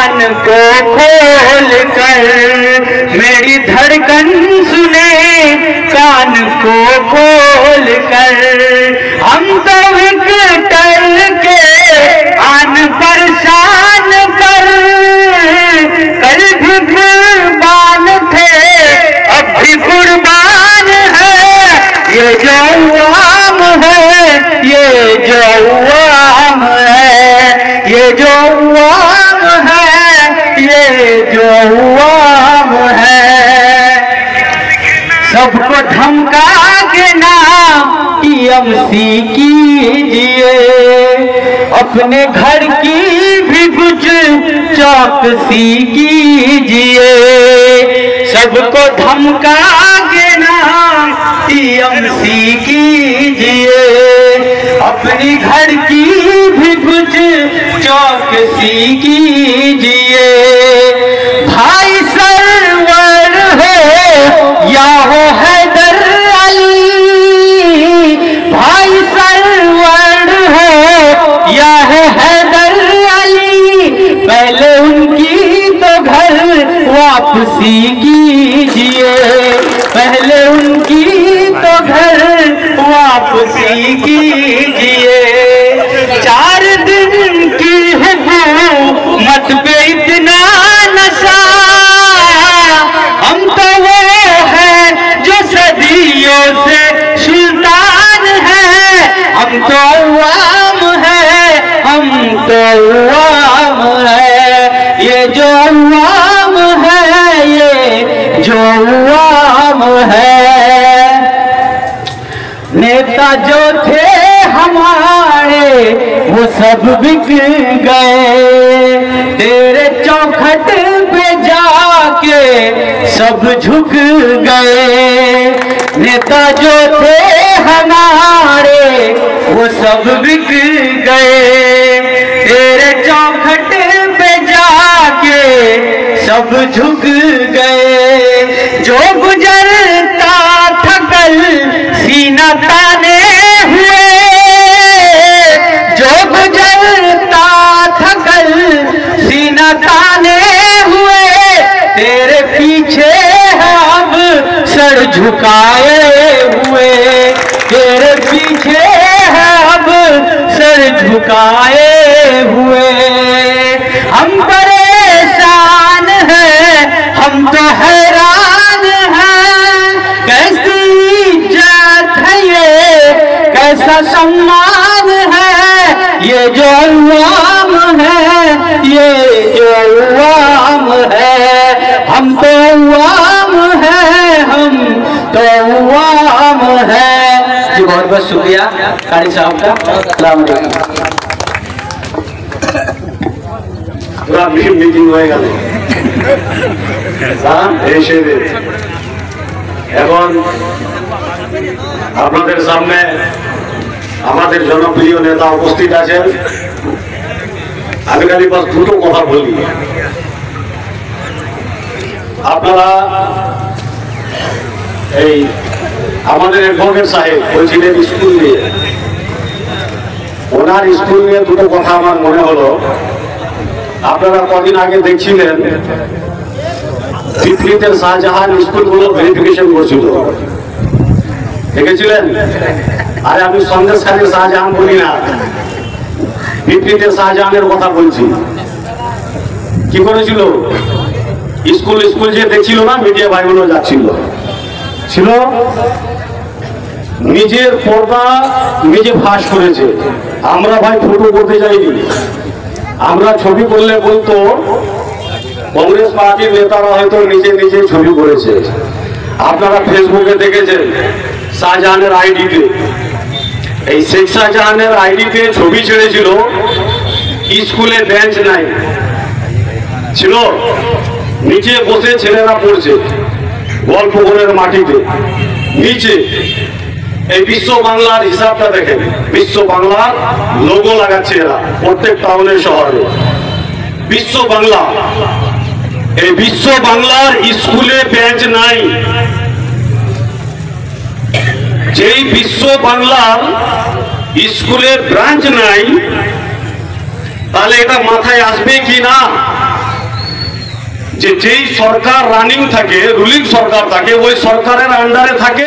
कान को खोल कर, मेरी धड़कन सुने कान को खोल कर। हम तो विकटर के आन परेशान पर, कल भी कुर्बान थे अब भी कुर्बान है। ये जो आम है, ये जो आम है, ये जो आम है, ये जो आम है। सबको धमका के नाम टीएमसी कीजिए, अपने घर की भी कुछ चौकसी कीजिए। सबको धमका के नाम टीएमसी कीजिए, अपनी घर की भी कुछ चौकसी कीजिए। भाई सरवर हो या हो हैदर अली, भाई सरवर हो या हो हैदर अली, पहले उनकी तो घर वापसी कीजिए, पहले उनकी तो घर वापसी कीजिए। 4 दिन की हुकूमत पे इतना नशा, हम तो वो है जो सदियों से सुल्तान है। हम तो अवाम है, हम तो अवाम है, ये जो अवाम है, ये जो अवाम है। नेता जो थे हमारे वो सब बिक गए, तेरे चौखट पे जाके सब झुक गए। नेता जो थे हमारे वो सब बिक गए, तेरे चौखट पे जाके सब झुक गए। जो गुजरता था कल सीना ताने हुए, जो गुजरता था कल सीना ताने हुए, तेरे पीछे हम सर झुकाए हुए, तेरे पीछे हम सर झुकाए हुए। हम परेशान हैं, हम तो हैरान हैं, कैसी इज्जत है ये, कैसा सम्मान है। ये जो अवाम है, ये जो अवाम है, हम तो अवाम है, हम तो अवाम है। जी बहुत बहुत शुक्रिया कारी साहब का। अस्सलाम वालेकुम। पूरा मीटिंग হয়ে গেল। এখন আপনাদের সামনে আমাদের জনপ্রিয় নেতা উপস্থিত আছেন। আমি খালি বাস দুটো কথা বলি। আপনারা এই আমাদের অ্যাডভোকেট সাহেব বলছিলেন স্কুল নিয়ে, ওনার স্কুল নিয়ে দুটো কথা আমার মনে হলো। আপনারা কদিন আগে দেখছিলেন পিপলিতে শাহজাহান স্কুলগুলো ভেরিফিকেশন করছিল, দেখেছিলেন? আরে আমি সন্দেশখালী শাহজাহান বলি না, পিপলিতে শাহজাহানের কথা বলছি। কি করেছিল? স্কুল স্কুল যে দেখছিল না, মিডিয়া ভাইগুলো যাচ্ছিল, ছিল নিজের পর্দা নিজে ফাঁস করেছে। আমরা ভাই ফটো করতে যাইনি, আমরা ছবি করলে বলতো কংগ্রেস পার্টির নেতারা হয়তো নিজে নিজে ছবি করেছে। আপনারা ফেসবুকে দেখেছেন শাহজাহানের আইডিতে, এই শেখ শাহজাহানের আইডিতে ছবি ছেড়েছিল, স্কুলে বেঞ্চ নাই ছিল, নিচে বসে ছেলেরা পড়ছে গল্প ঘরের মাটিতে নিচে। এই বিশ্ব বাংলার হিসাবটা দেখেন, বিশ্ব বাংলার লোগো লাগাচ্ছে এরা প্রত্যেক টাউনে শহরে। বিশ্ব বাংলা, এই বিশ্ব বাংলার স্কুলে বেঞ্চ নাই। যেই বিশ্ব বাংলার স্কুলে ব্রাঞ্চ নাই, তাহলে এটা মাথায় আসবে কি না? যে যেই সরকার রানিং থাকে, রুলিং সরকার থাকে, ওই সরকারের আন্ডারে থাকে